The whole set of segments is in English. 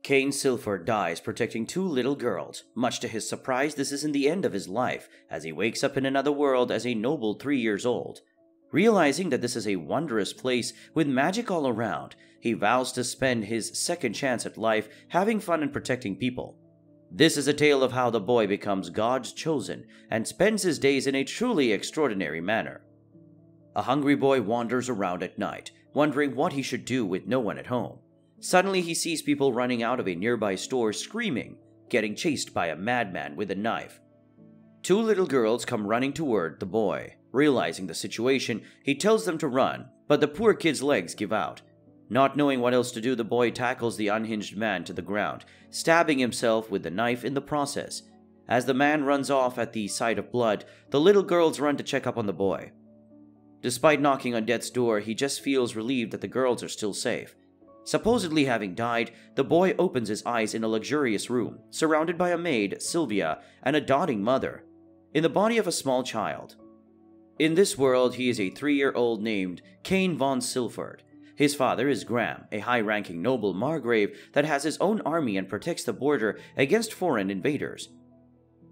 Cain Silford dies protecting two little girls. Much to his surprise, this isn't the end of his life, as he wakes up in another world as a noble 3 years old. Realizing that this is a wondrous place with magic all around, he vows to spend his second chance at life having fun and protecting people. This is a tale of how the boy becomes God's chosen and spends his days in a truly extraordinary manner. A hungry boy wanders around at night, wondering what he should do with no one at home. Suddenly he sees people running out of a nearby store screaming, getting chased by a madman with a knife. Two little girls come running toward the boy. Realizing the situation, he tells them to run, but the poor kid's legs give out. Not knowing what else to do, the boy tackles the unhinged man to the ground, stabbing himself with the knife in the process. As the man runs off at the sight of blood, the little girls run to check up on the boy. Despite knocking on death's door, he just feels relieved that the girls are still safe. Supposedly having died, the boy opens his eyes in a luxurious room, surrounded by a maid, Sylvia, and a doting mother, in the body of a small child. In this world, he is a 3-year-old named Cain von Silford. His father is Graham, a high-ranking noble margrave that has his own army and protects the border against foreign invaders.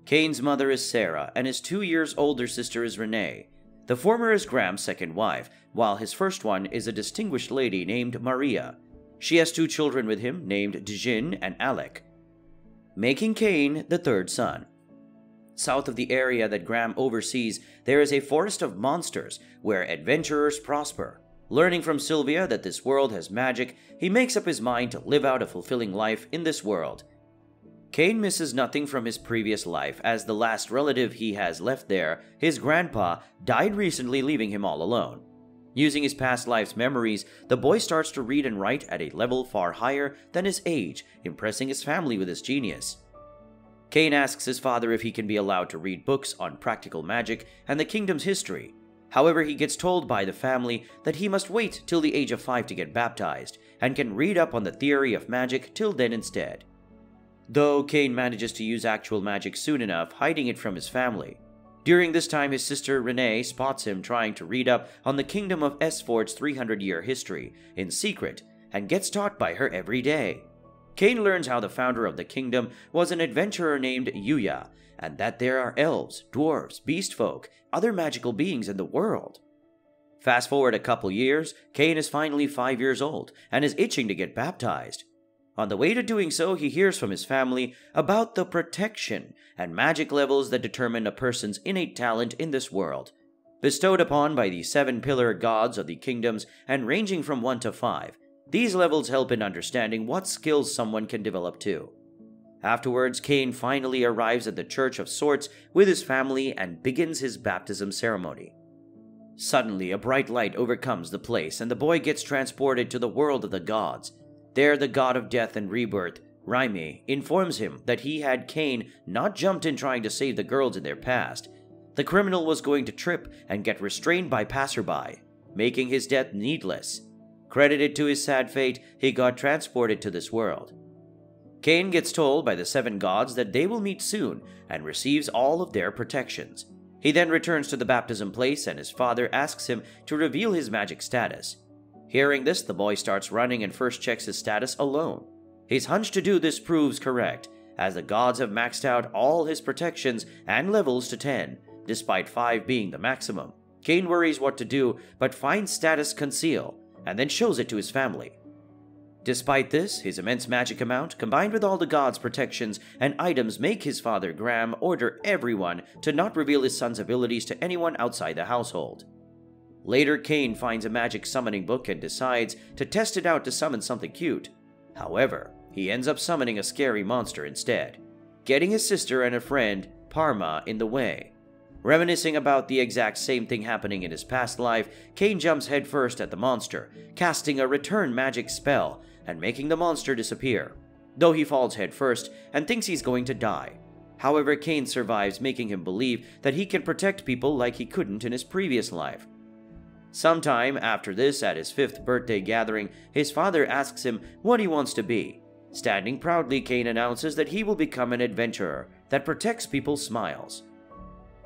Cain's mother is Sarah, and his 2 years older sister is Renee. The former is Graham's second wife, while his first one is a distinguished lady named Maria. She has 2 children with him, named Djinn and Alec, making Cain the third son. South of the area that Graham oversees, there is a forest of monsters where adventurers prosper. Learning from Sylvia that this world has magic, he makes up his mind to live out a fulfilling life in this world. Cain misses nothing from his previous life, as the last relative he has left there, his grandpa, died recently, leaving him all alone. Using his past life's memories, the boy starts to read and write at a level far higher than his age, impressing his family with his genius. Cain asks his father if he can be allowed to read books on practical magic and the kingdom's history. However, he gets told by the family that he must wait till the age of 5 to get baptized, and can read up on the theory of magic till then instead. Though Cain manages to use actual magic soon enough, hiding it from his family. During this time, his sister Renee spots him trying to read up on the kingdom of Esford's 300-year history in secret, and gets taught by her every day. Cain learns how the founder of the kingdom was an adventurer named Yuya, and that there are elves, dwarves, beast folk, other magical beings in the world. Fast forward a couple years, Cain is finally 5 years old, and is itching to get baptized. On the way to doing so, he hears from his family about the protection and magic levels that determine a person's innate talent in this world, bestowed upon by the 7 pillar gods of the kingdoms and ranging from 1 to 5. These levels help in understanding what skills someone can develop too. Afterwards, Cain finally arrives at the Church of Sorts with his family and begins his baptism ceremony. Suddenly, a bright light overcomes the place, and the boy gets transported to the world of the gods. There, the god of death and rebirth, Raimi, informs him that he had Cain not jumped in trying to save the girls in their past. The criminal was going to trip and get restrained by passerby, making his death needless. Credited to his sad fate, he got transported to this world. Cain gets told by the 7 gods that they will meet soon and receives all of their protections. He then returns to the baptism place, and his father asks him to reveal his magic status. Hearing this, the boy starts running and first checks his status alone. His hunch to do this proves correct, as the gods have maxed out all his protections and levels to 10, despite 5 being the maximum. Cain worries what to do, but finds status conceal, and then shows it to his family. Despite this, his immense magic amount, combined with all the gods' protections and items, make his father Graham order everyone to not reveal his son's abilities to anyone outside the household. Later, Cain finds a magic summoning book and decides to test it out to summon something cute. However, he ends up summoning a scary monster instead, getting his sister and a friend, Parma, in the way. Reminiscing about the exact same thing happening in his past life, Cain jumps headfirst at the monster, casting a return magic spell and making the monster disappear, though he falls headfirst and thinks he's going to die. However, Cain survives, making him believe that he can protect people like he couldn't in his previous life. Sometime after this, at his 5th birthday gathering, his father asks him what he wants to be. Standing proudly, Cain announces that he will become an adventurer that protects people's smiles.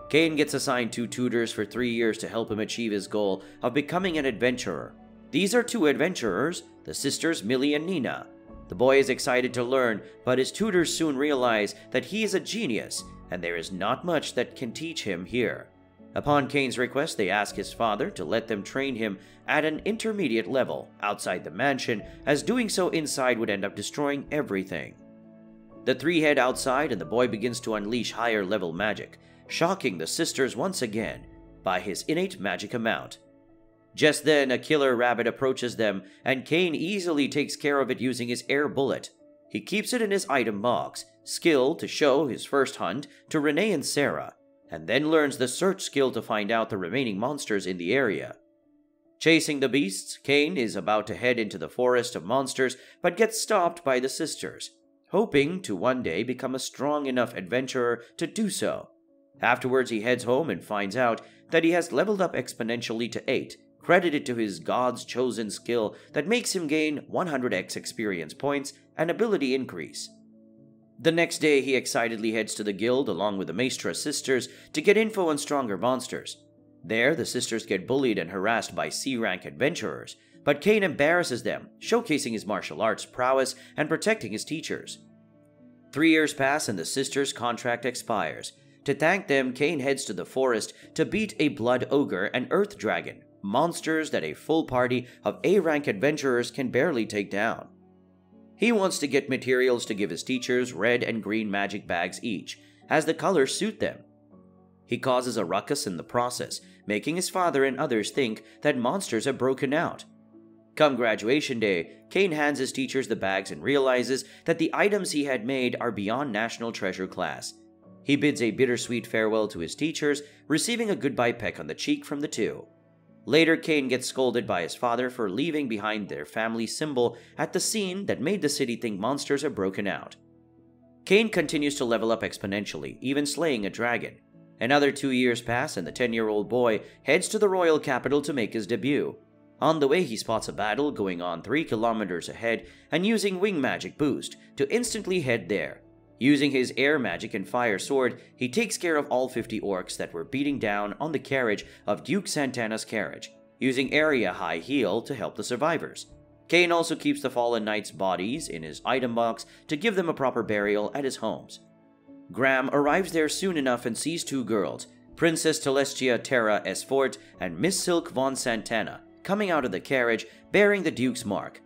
Cain gets assigned 2 tutors for 3 years to help him achieve his goal of becoming an adventurer. These are 2 adventurers, the sisters Millie and Nina. The boy is excited to learn, but his tutors soon realize that he is a genius and there is not much that can teach him here. Upon Cain's request, they ask his father to let them train him at an intermediate level outside the mansion, as doing so inside would end up destroying everything. The three head outside and the boy begins to unleash higher level magic, shocking the sisters once again by his innate magic amount. Just then, a killer rabbit approaches them, and Cain easily takes care of it using his air bullet. He keeps it in his item box, skill to show his first hunt to Renee and Sarah, and then learns the search skill to find out the remaining monsters in the area. Chasing the beasts, Cain is about to head into the forest of monsters, but gets stopped by the sisters, hoping to one day become a strong enough adventurer to do so. Afterwards, he heads home and finds out that he has leveled up exponentially to 8, credited to his God's chosen skill that makes him gain 100x experience points and ability increase. The next day, he excitedly heads to the guild along with the Maestra sisters to get info on stronger monsters. There, the sisters get bullied and harassed by C-rank adventurers, but Cain embarrasses them, showcasing his martial arts prowess and protecting his teachers. 3 years pass and the sisters' contract expires. To thank them, Cain heads to the forest to beat a blood ogre and earth dragon, monsters that a full party of A-rank adventurers can barely take down. He wants to get materials to give his teachers red and green magic bags each, as the colors suit them. He causes a ruckus in the process, making his father and others think that monsters have broken out. Come graduation day, Cain hands his teachers the bags and realizes that the items he had made are beyond National Treasure class. He bids a bittersweet farewell to his teachers, receiving a goodbye peck on the cheek from the two. Later, Cain gets scolded by his father for leaving behind their family symbol at the scene that made the city think monsters have broken out. Cain continues to level up exponentially, even slaying a dragon. Another 2 years pass and the 10-year-old boy heads to the royal capital to make his debut. On the way, he spots a battle going on 3 kilometers ahead and using wing magic boost to instantly head there. Using his air magic and fire sword, he takes care of all 50 orcs that were beating down on the carriage of Duke Santana's carriage, using area high heal to help the survivors. Cain also keeps the fallen knights' bodies in his item box to give them a proper burial at his homes. Graham arrives there soon enough and sees 2 girls, Princess Telestia Terra Esfort and Miss Silk von Santana, coming out of the carriage bearing the Duke's mark.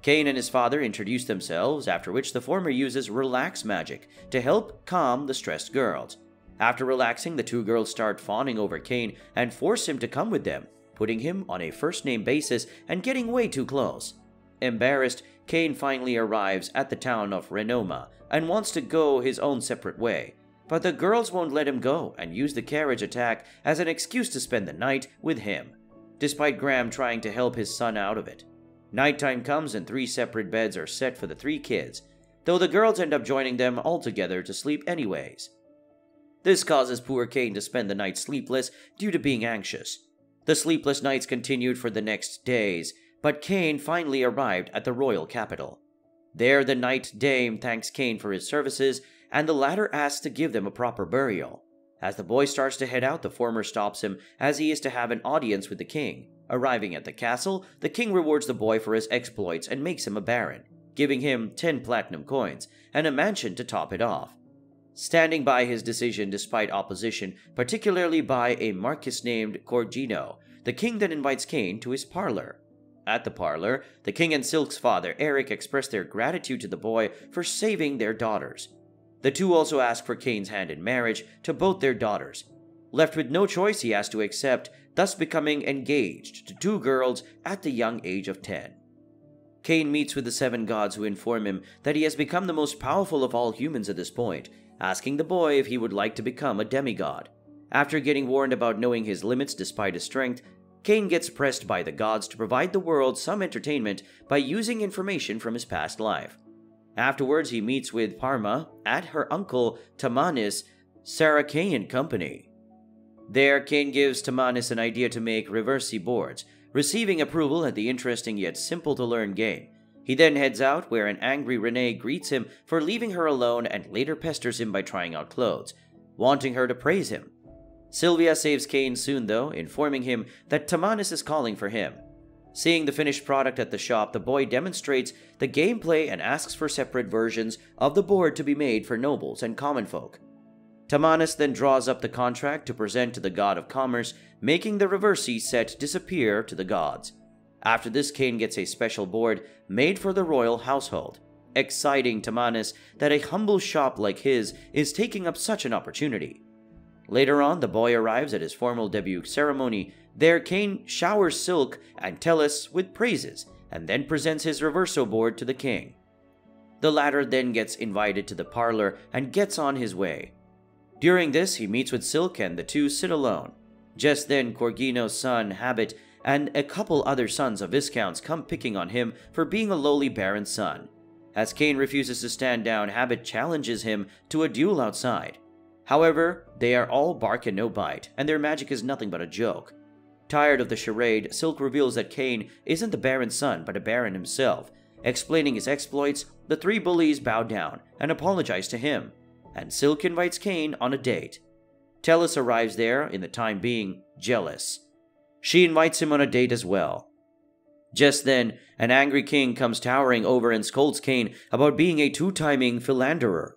Cain and his father introduce themselves, after which the former uses relax magic to help calm the stressed girls. After relaxing, the 2 girls start fawning over Cain and force him to come with them, putting him on a first-name basis and getting way too close. Embarrassed, Cain finally arrives at the town of Renoma and wants to go his own separate way, but the girls won't let him go and use the carriage attack as an excuse to spend the night with him, despite Graham trying to help his son out of it. Nighttime comes and 3 separate beds are set for the 3 kids, though the girls end up joining them all together to sleep anyways. This causes poor Cain to spend the night sleepless due to being anxious. The sleepless nights continued for the next days, but Cain finally arrived at the royal capital. There, the Night Dame thanks Cain for his services, and the latter asks to give them a proper burial. As the boy starts to head out, the former stops him as he is to have an audience with the king. Arriving at the castle, the king rewards the boy for his exploits and makes him a baron, giving him 10 platinum coins and a mansion to top it off. Standing by his decision despite opposition, particularly by a marquis named Corgino, the king then invites Cain to his parlor. At the parlor, the king and Silk's father, Eric, express their gratitude to the boy for saving their daughters. The two also ask for Cain's hand in marriage to both their daughters. Left with no choice, he has to accept, thus becoming engaged to 2 girls at the young age of 10. Cain meets with the 7 gods who inform him that he has become the most powerful of all humans at this point, asking the boy if he would like to become a demigod. After getting warned about knowing his limits despite his strength, Cain gets pressed by the gods to provide the world some entertainment by using information from his past life. Afterwards, he meets with Parma at her uncle Tamanis' Sarakayan company. There, Cain gives Tamanis an idea to make Reversy boards, receiving approval at the interesting yet simple-to-learn game. He then heads out, where an angry Renee greets him for leaving her alone and later pesters him by trying out clothes, wanting her to praise him. Sylvia saves Cain soon, though, informing him that Tamanis is calling for him. Seeing the finished product at the shop, the boy demonstrates the gameplay and asks for separate versions of the board to be made for nobles and common folk. Tamanus then draws up the contract to present to the god of commerce, making the Reversy set disappear to the gods. After this, Cain gets a special board made for the royal household, exciting Tamanus that a humble shop like his is taking up such an opportunity. Later on, the boy arrives at his formal debut ceremony. There, Cain showers Silk and Tellus with praises, and then presents his reverso board to the king. The latter then gets invited to the parlor and gets on his way. During this, he meets with Silk and the two sit alone. Just then, Corgino's son, Habit, and a couple other sons of Viscounts come picking on him for being a lowly baron's son. As Cain refuses to stand down, Habit challenges him to a duel outside. However, they are all bark and no bite, and their magic is nothing but a joke. Tired of the charade, Silk reveals that Cain isn't the baron's son, but a baron himself. Explaining his exploits, the three bullies bow down and apologize to him, and Silk invites Cain on a date. Tellus arrives there, in the time being jealous. She invites him on a date as well. Just then, an angry king comes towering over and scolds Cain about being a two-timing philanderer.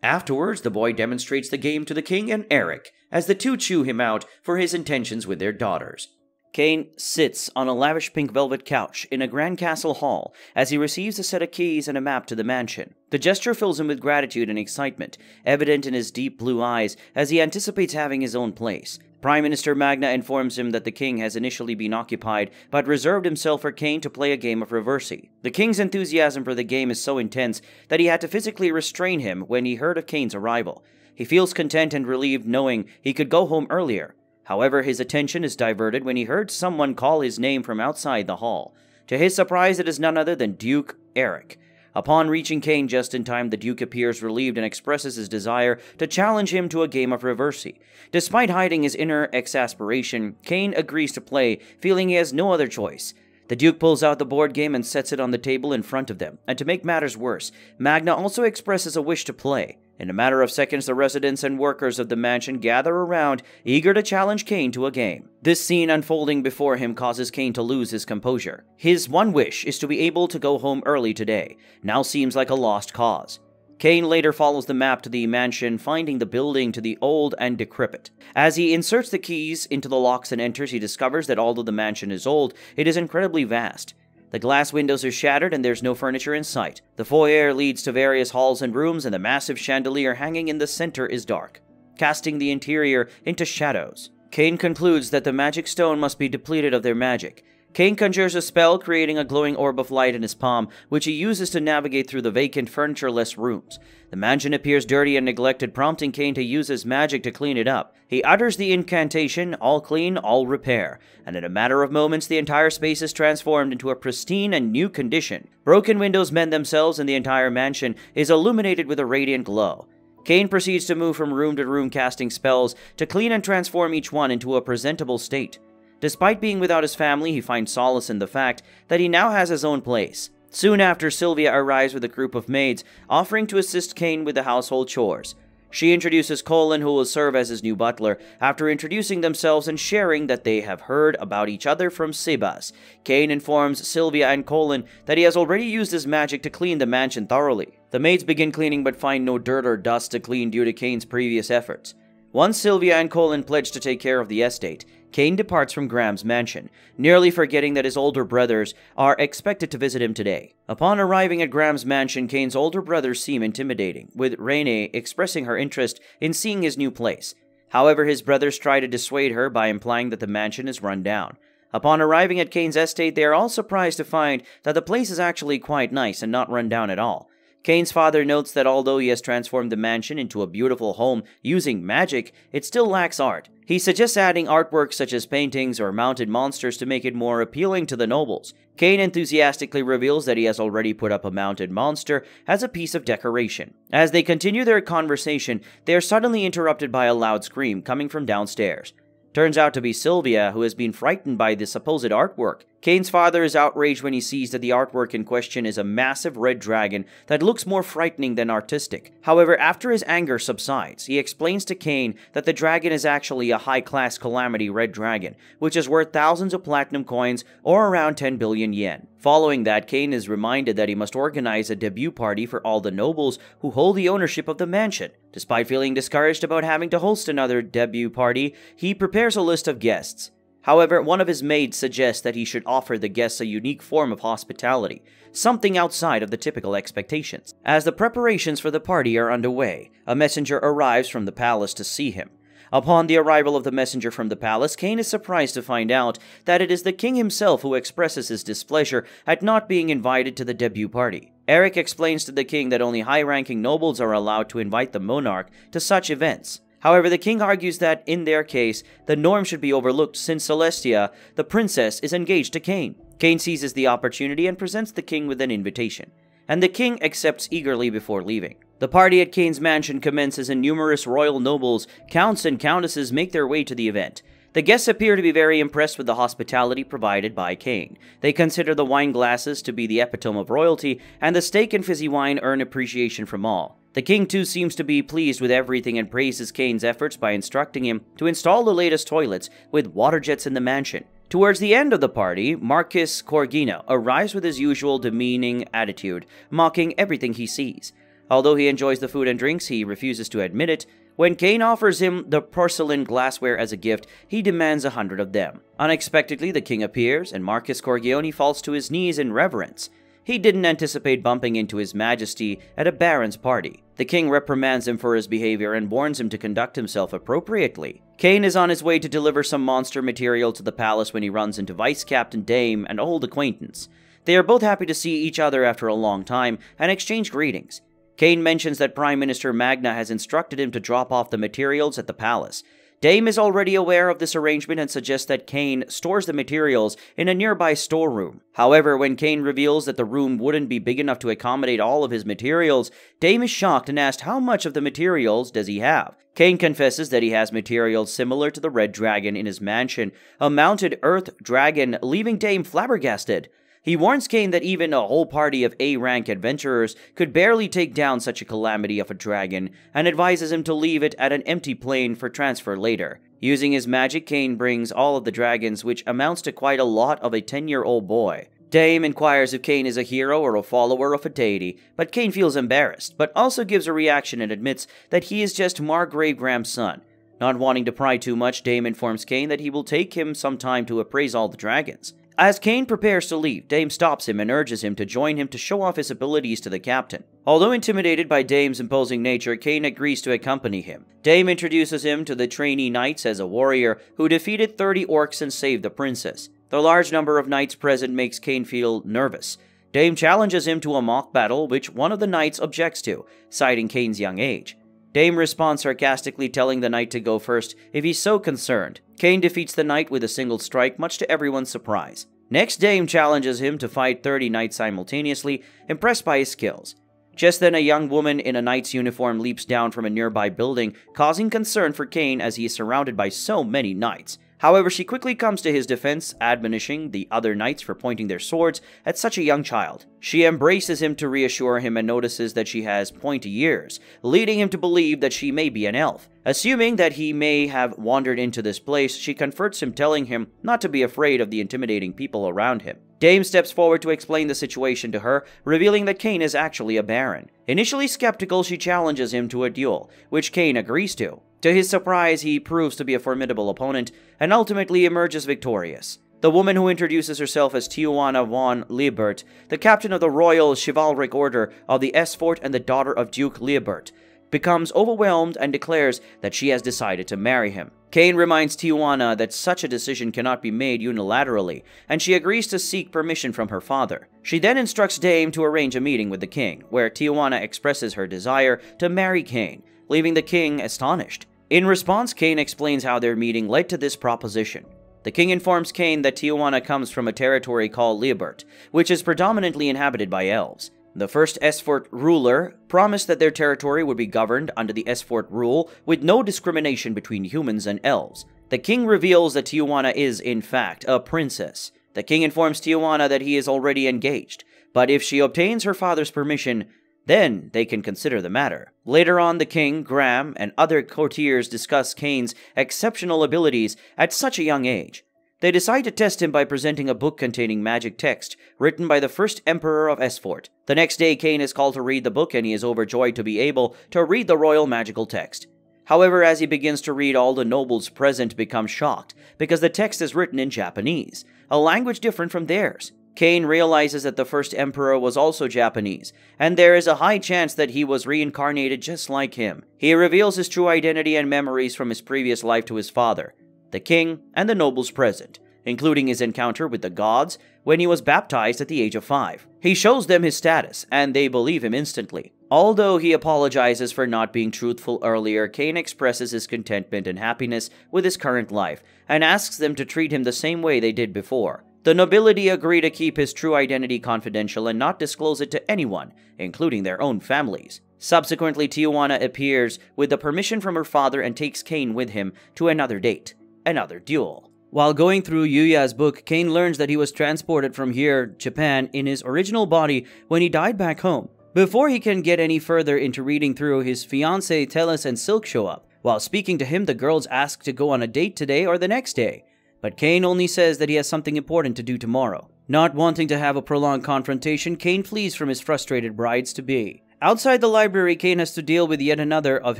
Afterwards, the boy demonstrates the game to the king and Eric, as the two chew him out for his intentions with their daughters. Cain sits on a lavish pink velvet couch in a grand castle hall as he receives a set of keys and a map to the mansion. The gesture fills him with gratitude and excitement, evident in his deep blue eyes as he anticipates having his own place. Prime Minister Magna informs him that the king has initially been occupied, but reserved himself for Cain to play a game of Reversy. The king's enthusiasm for the game is so intense that he had to physically restrain him when he heard of Cain's arrival. He feels content and relieved knowing he could go home earlier. However, his attention is diverted when he heard someone call his name from outside the hall. To his surprise, it is none other than Duke Eric. Upon reaching Cain just in time, the Duke appears relieved and expresses his desire to challenge him to a game of Reversy. Despite hiding his inner exasperation, Cain agrees to play, feeling he has no other choice. The Duke pulls out the board game and sets it on the table in front of them, and to make matters worse, Magna also expresses a wish to play. In a matter of seconds, the residents and workers of the mansion gather around, eager to challenge Cain to a game. This scene unfolding before him causes Cain to lose his composure. His one wish is to be able to go home early today. Now seems like a lost cause. Cain later follows the map to the mansion, finding the building to be old and decrepit. As he inserts the keys into the locks and enters, he discovers that although the mansion is old, it is incredibly vast. The glass windows are shattered and there's no furniture in sight. The foyer leads to various halls and rooms, and the massive chandelier hanging in the center is dark, casting the interior into shadows. Cain concludes that the magic stone must be depleted of their magic. Cain conjures a spell, creating a glowing orb of light in his palm, which he uses to navigate through the vacant, furniture-less rooms. The mansion appears dirty and neglected, prompting Cain to use his magic to clean it up. He utters the incantation, all clean, all repair, and in a matter of moments, the entire space is transformed into a pristine and new condition. Broken windows mend themselves, and the entire mansion is illuminated with a radiant glow. Cain proceeds to move from room to room, casting spells to clean and transform each one into a presentable state. Despite being without his family, he finds solace in the fact that he now has his own place. Soon after, Sylvia arrives with a group of maids, offering to assist Cain with the household chores. She introduces Colin, who will serve as his new butler, after introducing themselves and sharing that they have heard about each other from Sebas. Cain informs Sylvia and Colin that he has already used his magic to clean the mansion thoroughly. The maids begin cleaning but find no dirt or dust to clean due to Cain's previous efforts. Once Sylvia and Colin pledge to take care of the estate, Cain departs from Graham's mansion, nearly forgetting that his older brothers are expected to visit him today. Upon arriving at Graham's mansion, Cain's older brothers seem intimidating, with Renee expressing her interest in seeing his new place. However, his brothers try to dissuade her by implying that the mansion is run down. Upon arriving at Cain's estate, they are all surprised to find that the place is actually quite nice and not run down at all. Cain's father notes that although he has transformed the mansion into a beautiful home using magic, it still lacks art. He suggests adding artwork such as paintings or mounted monsters to make it more appealing to the nobles. Cain enthusiastically reveals that he has already put up a mounted monster as a piece of decoration. As they continue their conversation, they are suddenly interrupted by a loud scream coming from downstairs. Turns out to be Sylvia, who has been frightened by the supposed artwork. Kane's father is outraged when he sees that the artwork in question is a massive red dragon that looks more frightening than artistic. However, after his anger subsides, he explains to Kane that the dragon is actually a high-class calamity red dragon, which is worth thousands of platinum coins or around 10 billion yen. Following that, Kane is reminded that he must organize a debut party for all the nobles who hold the ownership of the mansion. Despite feeling discouraged about having to host another debut party, he prepares a list of guests. However, one of his maids suggests that he should offer the guests a unique form of hospitality, something outside of the typical expectations. As the preparations for the party are underway, a messenger arrives from the palace to see him. Upon the arrival of the messenger from the palace, Kane is surprised to find out that it is the king himself who expresses his displeasure at not being invited to the debut party. Eric explains to the king that only high-ranking nobles are allowed to invite the monarch to such events. However, the king argues that, in their case, the norm should be overlooked since Celestia, the princess, is engaged to Kane. Kane seizes the opportunity and presents the king with an invitation, and the king accepts eagerly before leaving. The party at Kane's mansion commences and numerous royal nobles, counts, and countesses make their way to the event. The guests appear to be very impressed with the hospitality provided by Kane. They consider the wine glasses to be the epitome of royalty, and the steak and fizzy wine earn appreciation from all. The king too seems to be pleased with everything and praises Kane's efforts by instructing him to install the latest toilets with water jets in the mansion. Towards the end of the party, Marquis Corgina arrives with his usual demeaning attitude, mocking everything he sees. Although he enjoys the food and drinks, he refuses to admit it. When Kane offers him the porcelain glassware as a gift, he demands 100 of them. Unexpectedly, the king appears, and Marquis Corgione falls to his knees in reverence. He didn't anticipate bumping into His Majesty at a baron's party. The king reprimands him for his behavior and warns him to conduct himself appropriately. Kane is on his way to deliver some monster material to the palace when he runs into Vice Captain Dame, an old acquaintance. They are both happy to see each other after a long time and exchange greetings. Kane mentions that Prime Minister Magna has instructed him to drop off the materials at the palace. Dame is already aware of this arrangement and suggests that Kane stores the materials in a nearby storeroom. However, when Kane reveals that the room wouldn't be big enough to accommodate all of his materials, Dame is shocked and asks how much of the materials does he have. Kane confesses that he has materials similar to the red dragon in his mansion, a mounted earth dragon, leaving Dame flabbergasted. He warns Kane that even a whole party of A-rank adventurers could barely take down such a calamity of a dragon, and advises him to leave it at an empty plane for transfer later. Using his magic, Kane brings all of the dragons, which amounts to quite a lot of a 10-year-old boy. Dame inquires if Kane is a hero or a follower of a deity, but Kane feels embarrassed, but also gives a reaction and admits that he is just Margrave Graham's son. Not wanting to pry too much, Dame informs Kane that he will take him some time to appraise all the dragons. As Kane prepares to leave, Dame stops him and urges him to join him to show off his abilities to the captain. Although intimidated by Dame's imposing nature, Kane agrees to accompany him. Dame introduces him to the trainee knights as a warrior who defeated 30 orcs and saved the princess. The large number of knights present makes Kane feel nervous. Dame challenges him to a mock battle, which one of the knights objects to, citing Kane's young age. Dame responds sarcastically, telling the knight to go first if he's so concerned. Kane defeats the knight with a single strike, much to everyone's surprise. Next, Dame challenges him to fight 30 knights simultaneously, impressed by his skills. Just then, a young woman in a knight's uniform leaps down from a nearby building, causing concern for Kane as he is surrounded by so many knights. However, she quickly comes to his defense, admonishing the other knights for pointing their swords at such a young child. She embraces him to reassure him and notices that she has pointy ears, leading him to believe that she may be an elf. Assuming that he may have wandered into this place, she comforts him, telling him not to be afraid of the intimidating people around him. Dame steps forward to explain the situation to her, revealing that Kane is actually a baron. Initially skeptical, she challenges him to a duel, which Kane agrees to. To his surprise, he proves to be a formidable opponent, and ultimately emerges victorious. The woman, who introduces herself as Tijuana von Liebert, the captain of the Royal Chivalric Order of the Esfort and the daughter of Duke Liebert, becomes overwhelmed and declares that she has decided to marry him. Kane reminds Tijuana that such a decision cannot be made unilaterally, and she agrees to seek permission from her father. She then instructs Dame to arrange a meeting with the king, where Tijuana expresses her desire to marry Kane, leaving the king astonished. In response, Kane explains how their meeting led to this proposition. The king informs Kane that Tijuana comes from a territory called Liebert, which is predominantly inhabited by elves. The first Esfort ruler promised that their territory would be governed under the Esfort rule with no discrimination between humans and elves. The king reveals that Tijuana is, in fact, a princess. The king informs Tijuana that he is already engaged, but if she obtains her father's permission, then they can consider the matter. Later on, the king, Graham, and other courtiers discuss Cain's exceptional abilities at such a young age. They decide to test him by presenting a book containing magic text written by the first emperor of Esfort. The next day, Cain is called to read the book, and he is overjoyed to be able to read the royal magical text. However, as he begins to read, all the nobles present become shocked because the text is written in Japanese, a language different from theirs. Cain realizes that the first emperor was also Japanese, and there is a high chance that he was reincarnated just like him. He reveals his true identity and memories from his previous life to his father, the king, and the nobles present, including his encounter with the gods when he was baptized at the age of 5. He shows them his status, and they believe him instantly. Although he apologizes for not being truthful earlier, Cain expresses his contentment and happiness with his current life, and asks them to treat him the same way they did before. The nobility agree to keep his true identity confidential and not disclose it to anyone, including their own families. Subsequently, Tijuana appears with the permission from her father and takes Cain with him to another date, another duel. While going through Yuya's book, Cain learns that he was transported from here, Japan, in his original body when he died back home. Before he can get any further into reading through, his fiancée Telis and Silk show up. While speaking to him, the girls ask to go on a date today or the next day, but Cain only says that he has something important to do tomorrow. Not wanting to have a prolonged confrontation, Cain flees from his frustrated brides-to-be. Outside the library, Cain has to deal with yet another of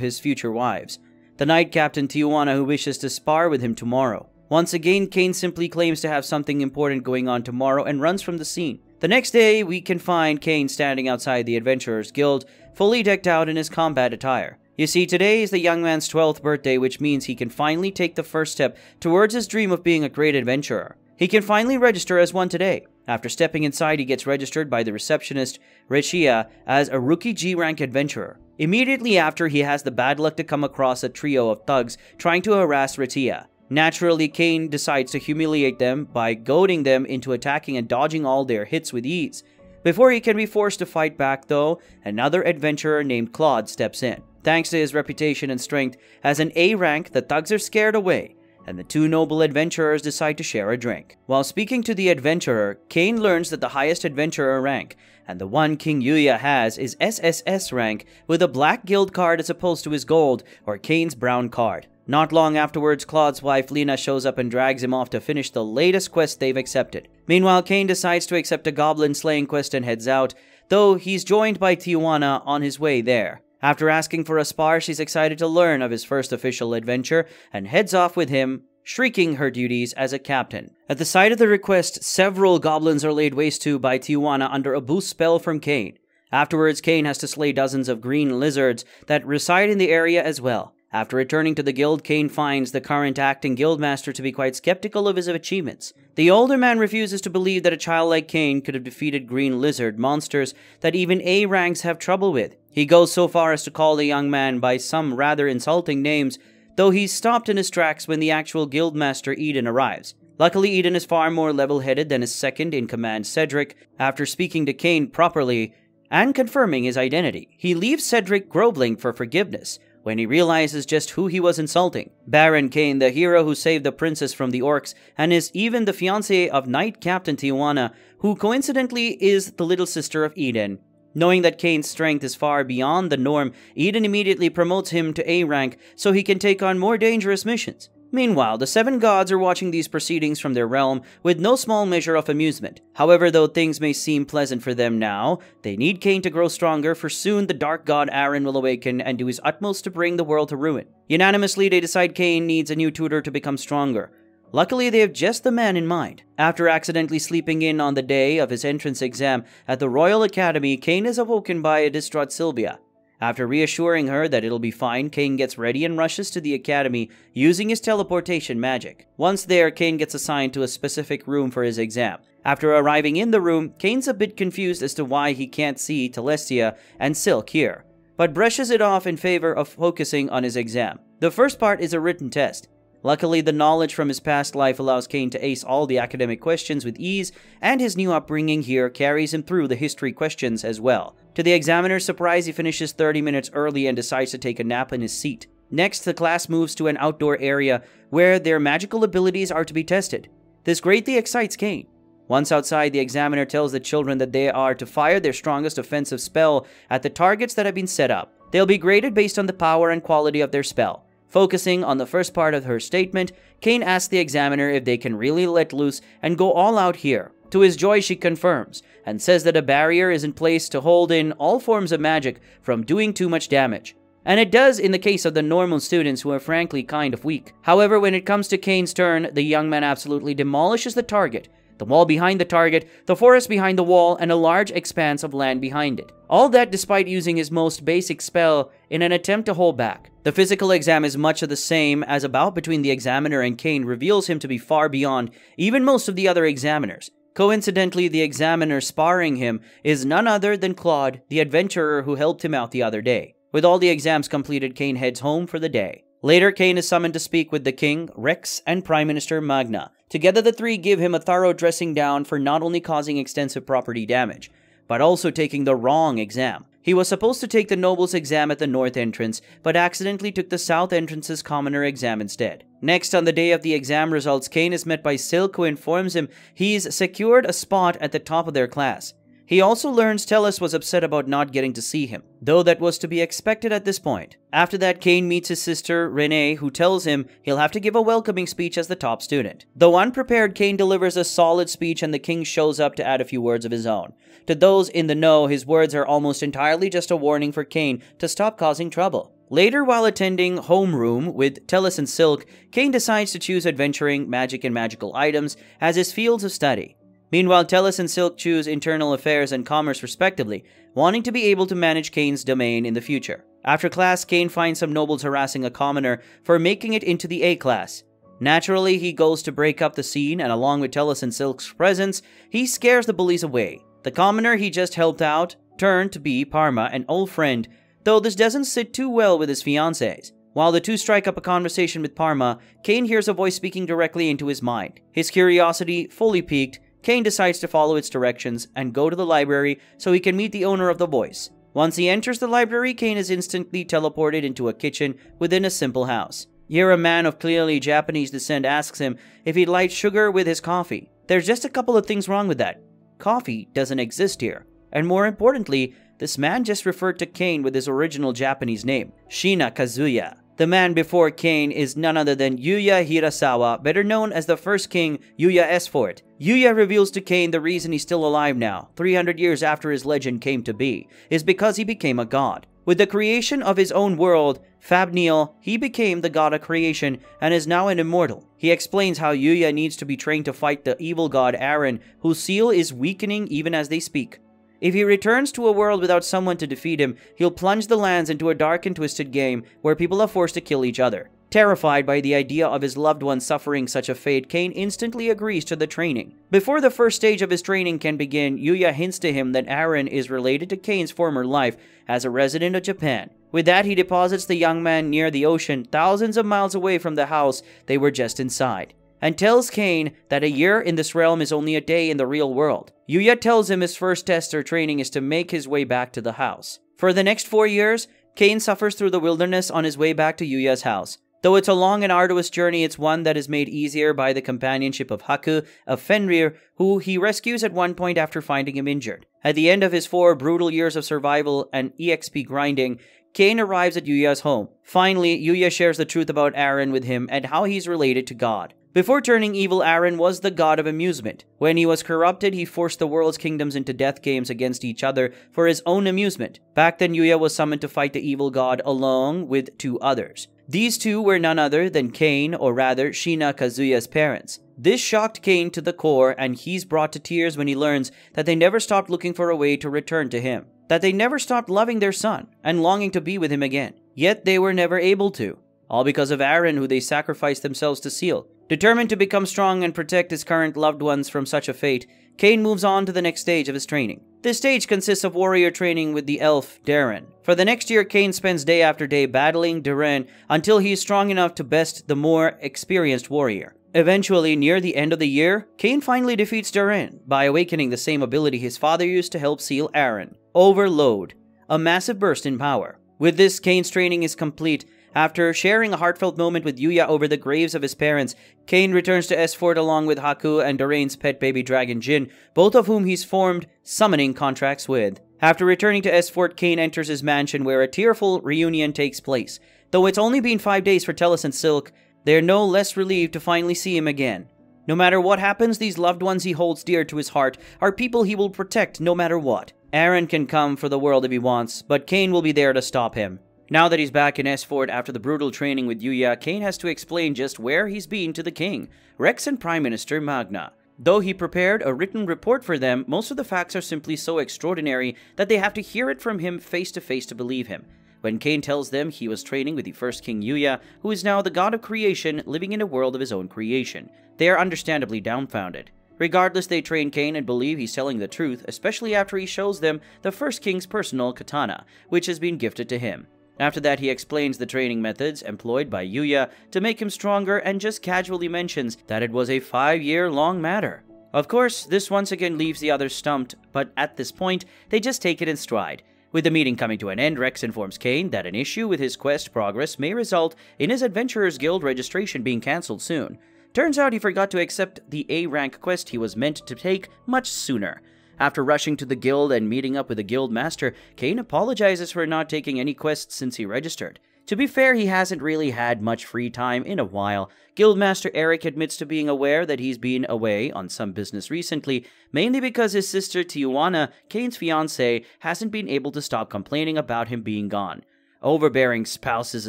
his future wives, the knight captain Tijuana, who wishes to spar with him tomorrow. Once again, Cain simply claims to have something important going on tomorrow and runs from the scene. The next day, we can find Cain standing outside the Adventurers Guild, fully decked out in his combat attire. You see, today is the young man's 12th birthday, which means he can finally take the first step towards his dream of being a great adventurer. He can finally register as one today. After stepping inside, he gets registered by the receptionist, Rechia, as a rookie G-rank adventurer. Immediately after, he has the bad luck to come across a trio of thugs trying to harass Rechia. Naturally, Cain decides to humiliate them by goading them into attacking and dodging all their hits with ease. Before he can be forced to fight back, though, another adventurer named Claude steps in. Thanks to his reputation and strength as an A rank, the thugs are scared away, and the two noble adventurers decide to share a drink. While speaking to the adventurer, Cain learns that the highest adventurer rank, and the one King Yuya has, is SSS rank with a black guild card as opposed to his gold or Cain's brown card. Not long afterwards, Claude's wife Lena shows up and drags him off to finish the latest quest they've accepted. Meanwhile, Cain decides to accept a Goblin Slaying quest and heads out, though he's joined by Tijuana on his way there. After asking for a spar, she's excited to learn of his first official adventure and heads off with him, shrieking her duties as a captain. At the sight of the request, several goblins are laid waste to by Tijuana under a boost spell from Cain. Afterwards, Cain has to slay dozens of green lizards that reside in the area as well. After returning to the guild, Cain finds the current acting guildmaster to be quite skeptical of his achievements. The older man refuses to believe that a child like Cain could have defeated green lizard monsters that even A ranks have trouble with. He goes so far as to call the young man by some rather insulting names, though he's stopped in his tracks when the actual guildmaster Eden arrives. Luckily, Eden is far more level-headed than his second-in-command Cedric. After speaking to Cain properly and confirming his identity, he leaves Cedric groveling for forgiveness when he realizes just who he was insulting. Baron Cain, the hero who saved the princess from the orcs, and is even the fiancé of Knight Captain Tijuana, who coincidentally is the little sister of Eden. Knowing that Cain's strength is far beyond the norm, Eden immediately promotes him to A rank so he can take on more dangerous missions. Meanwhile, the 7 gods are watching these proceedings from their realm with no small measure of amusement. However, though things may seem pleasant for them now, they need Cain to grow stronger, for soon the dark god Aaron will awaken and do his utmost to bring the world to ruin. Unanimously, they decide Cain needs a new tutor to become stronger. Luckily, they have just the man in mind. After accidentally sleeping in on the day of his entrance exam at the Royal Academy, Cain is awoken by a distraught Sylvia. After reassuring her that it'll be fine, Cain gets ready and rushes to the academy using his teleportation magic. Once there, Cain gets assigned to a specific room for his exam. After arriving in the room, Cain's a bit confused as to why he can't see Telestia and Silk here, but brushes it off in favor of focusing on his exam. The first part is a written test. Luckily, the knowledge from his past life allows Cain to ace all the academic questions with ease, and his new upbringing here carries him through the history questions as well. To the examiner's surprise, he finishes 30 minutes early and decides to take a nap in his seat. Next, the class moves to an outdoor area where their magical abilities are to be tested. This greatly excites Cain. Once outside, the examiner tells the children that they are to fire their strongest offensive spell at the targets that have been set up. They'll be graded based on the power and quality of their spell. Focusing on the first part of her statement, Cain asks the examiner if they can really let loose and go all out here. To his joy, she confirms, and says that a barrier is in place to hold in all forms of magic from doing too much damage. And it does in the case of the normal students who are frankly kind of weak. However, when it comes to Cain's turn, the young man absolutely demolishes the target. The wall behind the target, the forest behind the wall, and a large expanse of land behind it. All that despite using his most basic spell in an attempt to hold back. The physical exam is much of the same, as a bout between the examiner and Cain reveals him to be far beyond even most of the other examiners. Coincidentally, the examiner sparring him is none other than Claude, the adventurer who helped him out the other day. With all the exams completed, Cain heads home for the day. Later, Cain is summoned to speak with the king, Rex, and Prime Minister Magna. Together, the three give him a thorough dressing down for not only causing extensive property damage, but also taking the wrong exam. He was supposed to take the Noble's exam at the north entrance, but accidentally took the south entrance's commoner exam instead. Next, on the day of the exam results, Cain is met by Silk, who informs him he's secured a spot at the top of their class. He also learns Tellus was upset about not getting to see him, though that was to be expected at this point. After that, Cain meets his sister, Renee, who tells him he'll have to give a welcoming speech as the top student. Though unprepared, Cain delivers a solid speech and the king shows up to add a few words of his own. To those in the know, his words are almost entirely just a warning for Cain to stop causing trouble. Later, while attending Homeroom with Tellus and Silk, Cain decides to choose adventuring, magic, and magical items as his fields of study. Meanwhile, Tellus and Silk choose internal affairs and commerce respectively, wanting to be able to manage Cain's domain in the future. After class, Cain finds some nobles harassing a commoner for making it into the A class. Naturally, he goes to break up the scene, and along with Tellus and Silk's presence, he scares the bullies away. The commoner he just helped out turned to be Parma, an old friend, though this doesn't sit too well with his fiancées. While the two strike up a conversation with Parma, Cain hears a voice speaking directly into his mind. His curiosity fully piqued, Cain decides to follow its directions and go to the library so he can meet the owner of the voice. Once he enters the library, Cain is instantly teleported into a kitchen within a simple house. Here, a man of clearly Japanese descent asks him if he'd like sugar with his coffee. There's just a couple of things wrong with that. Coffee doesn't exist here. And more importantly, this man just referred to Cain with his original Japanese name, Shina Kazuya. The man before Cain is none other than Yuya Hirasawa, better known as the first king, Yuya Esfort. Yuya reveals to Cain the reason he's still alive now, 300 years after his legend came to be, is because he became a god. With the creation of his own world, Fabniel, he became the god of creation and is now an immortal. He explains how Yuya needs to be trained to fight the evil god Aaron, whose seal is weakening even as they speak. If he returns to a world without someone to defeat him, he'll plunge the lands into a dark and twisted game where people are forced to kill each other. Terrified by the idea of his loved one suffering such a fate, Cain instantly agrees to the training. Before the first stage of his training can begin, Yuya hints to him that Aaron is related to Cain's former life as a resident of Japan. With that, he deposits the young man near the ocean, thousands of miles away from the house they were just inside, and tells Cain that a year in this realm is only a day in the real world. Yuya tells him his first test or training is to make his way back to the house. For the next 4 years, Cain suffers through the wilderness on his way back to Yuya's house. Though it's a long and arduous journey, it's one that is made easier by the companionship of Haku, a Fenrir, who he rescues at one point after finding him injured. At the end of his 4 brutal years of survival and EXP grinding, Cain arrives at Yuya's home. Finally, Yuya shares the truth about Aaron with him and how he's related to God. Before turning evil, Aaron was the god of amusement. When he was corrupted, he forced the world's kingdoms into death games against each other for his own amusement. Back then, Yuya was summoned to fight the evil god along with 2 others. These 2 were none other than Cain, or rather, Shina Kazuya's parents. This shocked Cain to the core, and he's brought to tears when he learns that they never stopped looking for a way to return to him. That they never stopped loving their son and longing to be with him again. Yet they were never able to. All because of Aaron, who they sacrificed themselves to seal. Determined to become strong and protect his current loved ones from such a fate, Cain moves on to the next stage of his training. This stage consists of warrior training with the elf, Darren. For the next year, Cain spends day after day battling Darren until he is strong enough to best the more experienced warrior. Eventually, near the end of the year, Cain finally defeats Darren by awakening the same ability his father used to help seal Aaron. Overload. A massive burst in power. With this, Cain's training is complete, After sharing a heartfelt moment with Yuya over the graves of his parents, Cain returns to S-Fort along with Haku and Doraine's pet baby dragon Jin, both of whom he's formed summoning contracts with. After returning to S-Fort, Cain enters his mansion where a tearful reunion takes place. Though it's only been 5 days for Tellus and Silk, they're no less relieved to finally see him again. No matter what happens, these loved ones he holds dear to his heart are people he will protect no matter what. Aaron can come for the world if he wants, but Cain will be there to stop him. Now that he's back in S-Fort after the brutal training with Yuya, Cain has to explain just where he's been to the king, Rex and Prime Minister Magna. Though he prepared a written report for them, most of the facts are simply so extraordinary that they have to hear it from him face to face to believe him. When Cain tells them he was training with the first king Yuya, who is now the god of creation, living in a world of his own creation, they are understandably dumbfounded. Regardless, they train Cain and believe he's telling the truth, especially after he shows them the first king's personal katana, which has been gifted to him. After that, he explains the training methods employed by Yuya to make him stronger and just casually mentions that it was a 5-year-long matter. Of course, this once again leaves the others stumped, but at this point, they just take it in stride. With the meeting coming to an end, Rex informs Cain that an issue with his quest progress may result in his Adventurers Guild registration being cancelled soon. Turns out he forgot to accept the A-rank quest he was meant to take much sooner. After rushing to the guild and meeting up with the guild master, Cain apologizes for not taking any quests since he registered. To be fair, he hasn't really had much free time in a while. Guildmaster Eric admits to being aware that he's been away on some business recently, mainly because his sister Tijuana, Cain's fiancée, hasn't been able to stop complaining about him being gone. Overbearing spouses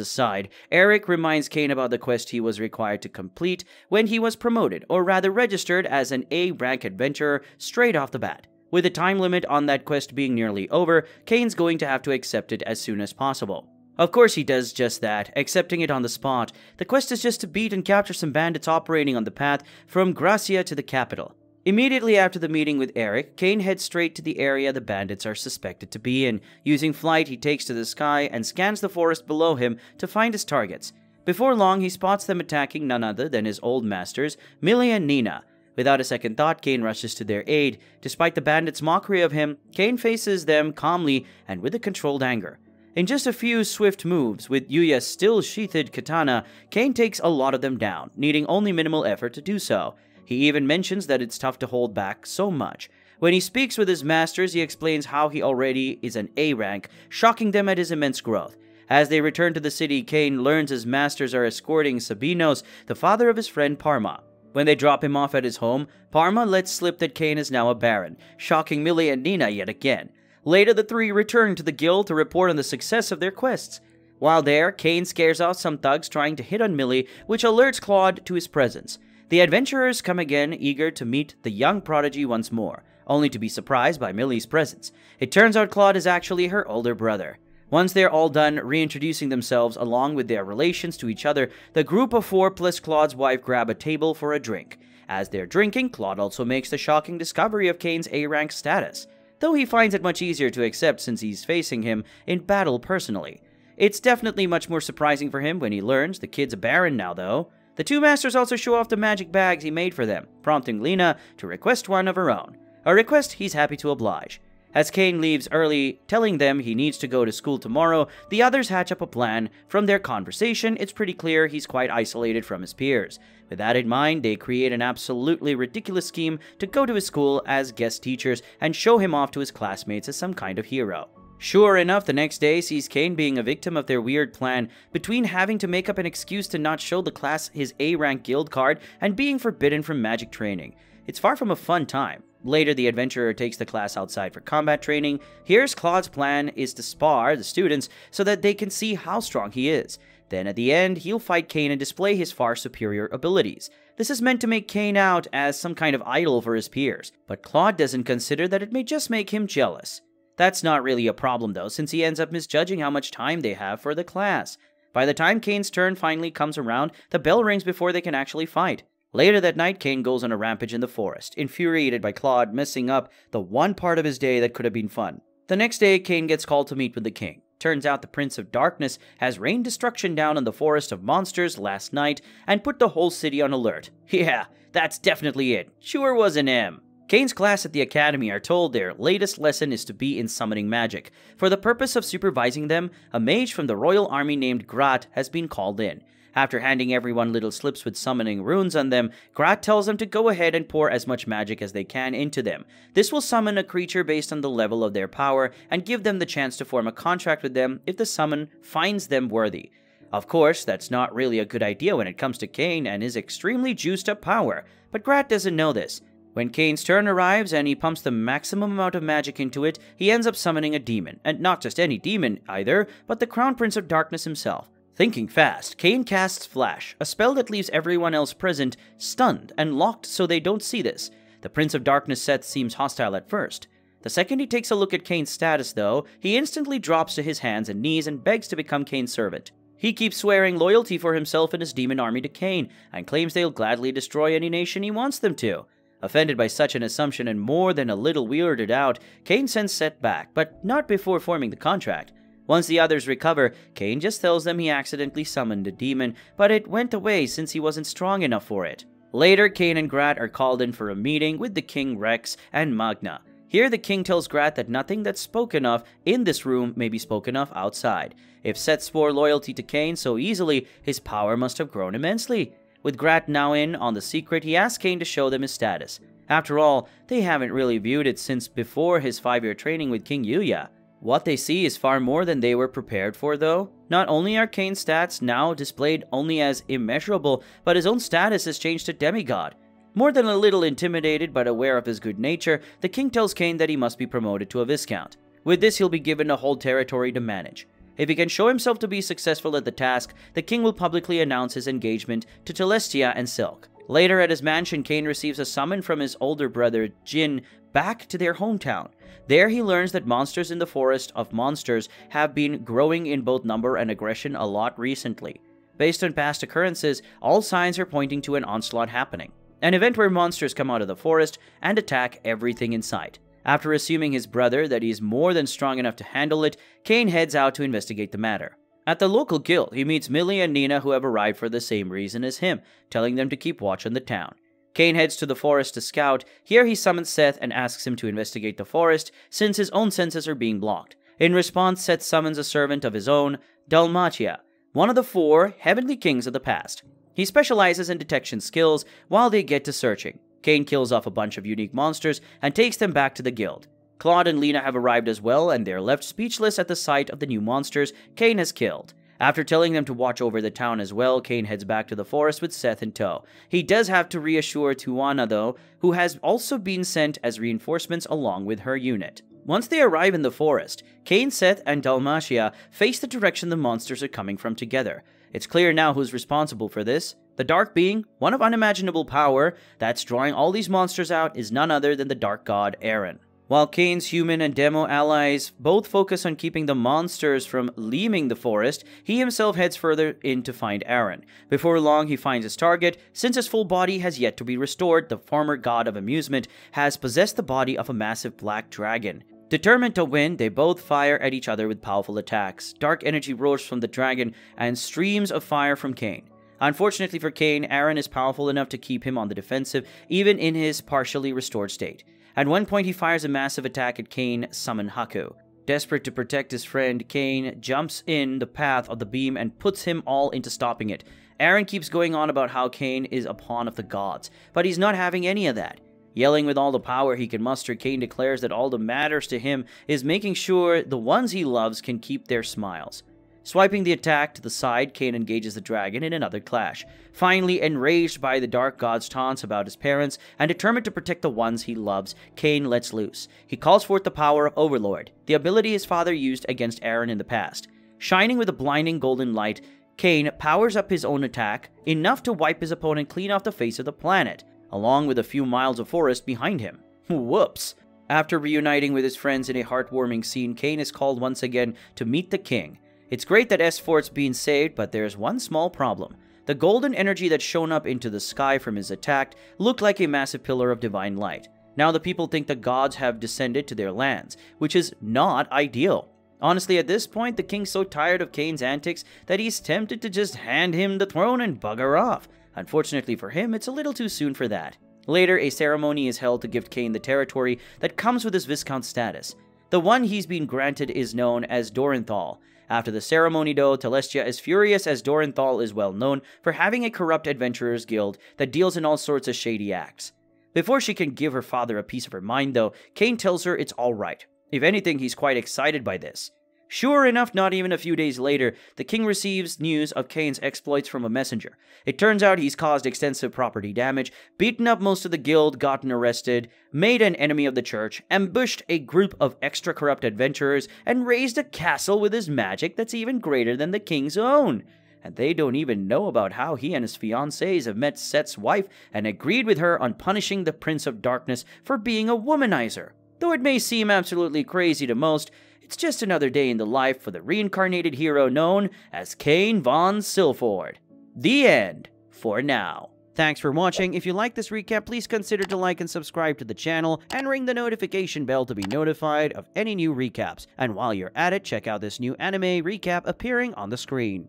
aside, Eric reminds Cain about the quest he was required to complete when he was promoted, or rather registered as an A-rank adventurer straight off the bat. With the time limit on that quest being nearly over, Cain's going to have to accept it as soon as possible. Of course he does just that, accepting it on the spot. The quest is just to beat and capture some bandits operating on the path from Gracia to the capital. Immediately after the meeting with Eric, Cain heads straight to the area the bandits are suspected to be in. Using flight, he takes to the sky and scans the forest below him to find his targets. Before long, he spots them attacking none other than his old masters, Millie and Nina. Without a second thought, Cain rushes to their aid. Despite the bandits' mockery of him, Cain faces them calmly and with a controlled anger. In just a few swift moves, with Yuya's still sheathed katana, Cain takes a lot of them down, needing only minimal effort to do so. He even mentions that it's tough to hold back so much. When he speaks with his masters, he explains how he already is an A-rank, shocking them at his immense growth. As they return to the city, Cain learns his masters are escorting Sabinos, the father of his friend Parma. When they drop him off at his home, Parma lets slip that Cain is now a baron, shocking Millie and Nina yet again. Later, the three return to the guild to report on the success of their quests. While there, Cain scares off some thugs trying to hit on Millie, which alerts Claude to his presence. The adventurers come again, eager to meet the young prodigy once more, only to be surprised by Millie's presence. It turns out Claude is actually her older brother. Once they're all done reintroducing themselves along with their relations to each other, the group of four plus Claude's wife grab a table for a drink. As they're drinking, Claude also makes the shocking discovery of Cain's A-rank status, though he finds it much easier to accept since he's facing him in battle personally. It's definitely much more surprising for him when he learns the kid's a baron now, though. The two masters also show off the magic bags he made for them, prompting Lena to request one of her own, a request he's happy to oblige. As Cain leaves early, telling them he needs to go to school tomorrow, the others hatch up a plan. From their conversation, it's pretty clear he's quite isolated from his peers. With that in mind, they create an absolutely ridiculous scheme to go to his school as guest teachers and show him off to his classmates as some kind of hero. Sure enough, the next day sees Cain being a victim of their weird plan, between having to make up an excuse to not show the class his A-rank guild card and being forbidden from magic training. It's far from a fun time. Later, the adventurer takes the class outside for combat training. Here's Claude's plan is to spar the students so that they can see how strong he is. Then at the end, he'll fight Cain and display his far superior abilities. This is meant to make Cain out as some kind of idol for his peers, but Claude doesn't consider that it may just make him jealous. That's not really a problem though, since he ends up misjudging how much time they have for the class. By the time Cain's turn finally comes around, the bell rings before they can actually fight. Later that night, Cain goes on a rampage in the forest, infuriated by Claude messing up the one part of his day that could have been fun. The next day, Cain gets called to meet with the king. Turns out the Prince of Darkness has rained destruction down on the Forest of Monsters last night and put the whole city on alert. Yeah, that's definitely it. Sure was an M. Kane's class at the academy are told their latest lesson is to be in summoning magic. For the purpose of supervising them, a mage from the royal army named Grat has been called in. After handing everyone little slips with summoning runes on them, Grat tells them to go ahead and pour as much magic as they can into them. This will summon a creature based on the level of their power and give them the chance to form a contract with them if the summon finds them worthy. Of course, that's not really a good idea when it comes to Cain and his extremely juiced up power, but Grat doesn't know this. When Kane's turn arrives and he pumps the maximum amount of magic into it, he ends up summoning a demon, and not just any demon either, but the Crown Prince of Darkness himself. Thinking fast, Cain casts Flash, a spell that leaves everyone else present stunned and locked so they don't see this. The Prince of Darkness Seth seems hostile at first. The second he takes a look at Kane's status though, he instantly drops to his hands and knees and begs to become Kane's servant. He keeps swearing loyalty for himself and his demon army to Cain, and claims they'll gladly destroy any nation he wants them to. Offended by such an assumption and more than a little weirded out, Cain sends Seth back, but not before forming the contract. Once the others recover, Cain just tells them he accidentally summoned a demon, but it went away since he wasn't strong enough for it. Later, Cain and Grat are called in for a meeting with the King Rex and Magna. Here, the king tells Grat that nothing that's spoken of in this room may be spoken of outside. If Seth swore loyalty to Cain so easily, his power must have grown immensely. With Grat now in on the secret, he asks Cain to show them his status. After all, they haven't really viewed it since before his 5-year training with King Yuya. What they see is far more than they were prepared for though. Not only are Cain's stats now displayed only as immeasurable, but his own status has changed to demigod. More than a little intimidated but aware of his good nature, the king tells Cain that he must be promoted to a viscount. With this, he'll be given a whole territory to manage. If he can show himself to be successful at the task, the king will publicly announce his engagement to Celestia and Silk. Later at his mansion, Cain receives a summon from his older brother, Jin, back to their hometown. There he learns that monsters in the Forest of Monsters have been growing in both number and aggression a lot recently. Based on past occurrences, all signs are pointing to an onslaught happening. An event where monsters come out of the forest and attack everything in sight. After assuming his brother that he is more than strong enough to handle it, Cain heads out to investigate the matter. At the local guild, he meets Millie and Nina who have arrived for the same reason as him, telling them to keep watch on the town. Cain heads to the forest to scout. Here he summons Seth and asks him to investigate the forest since his own senses are being blocked. In response, Seth summons a servant of his own, Dalmatia, one of the 4 heavenly kings of the past. He specializes in detection skills while they get to searching. Cain kills off a bunch of unique monsters and takes them back to the guild. Claude and Lena have arrived as well, and they're left speechless at the sight of the new monsters Cain has killed. After telling them to watch over the town as well, Cain heads back to the forest with Seth in tow. He does have to reassure Tuana though, who has also been sent as reinforcements along with her unit. Once they arrive in the forest, Cain, Seth, and Dalmatia face the direction the monsters are coming from together. It's clear now who's responsible for this. The Dark Being, one of unimaginable power, that's drawing all these monsters out is none other than the Dark God Aaron. While Cain's human and demo allies both focus on keeping the monsters from leaving the forest, he himself heads further in to find Aaron. Before long, he finds his target. Since his full body has yet to be restored, the former god of amusement has possessed the body of a massive black dragon. Determined to win, they both fire at each other with powerful attacks. Dark energy roars from the dragon and streams of fire from Cain. Unfortunately for Cain, Aaron is powerful enough to keep him on the defensive, even in his partially restored state. At one point, he fires a massive attack at Cain, summon Haku. Desperate to protect his friend, Cain jumps in the path of the beam and puts him all into stopping it. Aaron keeps going on about how Cain is a pawn of the gods, but he's not having any of that. Yelling with all the power he can muster, Cain declares that all that matters to him is making sure the ones he loves can keep their smiles. Swiping the attack to the side, Cain engages the dragon in another clash. Finally, enraged by the dark god's taunts about his parents and determined to protect the ones he loves, Cain lets loose. He calls forth the power of Overlord, the ability his father used against Aaron in the past. Shining with a blinding golden light, Cain powers up his own attack, enough to wipe his opponent clean off the face of the planet, along with a few miles of forest behind him. Whoops! After reuniting with his friends in a heartwarming scene, Cain is called once again to meet the king. It's great that S4's being saved, but there's one small problem. The golden energy that's shown up into the sky from his attack looked like a massive pillar of divine light. Now the people think the gods have descended to their lands, which is not ideal. Honestly, at this point, the king's so tired of Cain's antics that he's tempted to just hand him the throne and bugger off. Unfortunately for him, it's a little too soon for that. Later, a ceremony is held to give Cain the territory that comes with his Viscount status. The one he's been granted is known as Dorenthal. After the ceremony, though, Telestia is furious as Dorenthal is well known for having a corrupt adventurers guild that deals in all sorts of shady acts. Before she can give her father a piece of her mind, though, Cain tells her it's alright. If anything, he's quite excited by this. Sure enough, not even a few days later, the king receives news of Cain's exploits from a messenger. It turns out he's caused extensive property damage, beaten up most of the guild, gotten arrested, made an enemy of the church, ambushed a group of extra-corrupt adventurers, and raised a castle with his magic that's even greater than the king's own. And they don't even know about how he and his fiancées have met Set's wife and agreed with her on punishing the Prince of Darkness for being a womanizer. Though it may seem absolutely crazy to most, it's just another day in the life for the reincarnated hero known as Cain von Silford. The end, for now. Thanks for watching. If you like this recap, please consider to like and subscribe to the channel, and ring the notification bell to be notified of any new recaps. And while you're at it, check out this new anime recap appearing on the screen.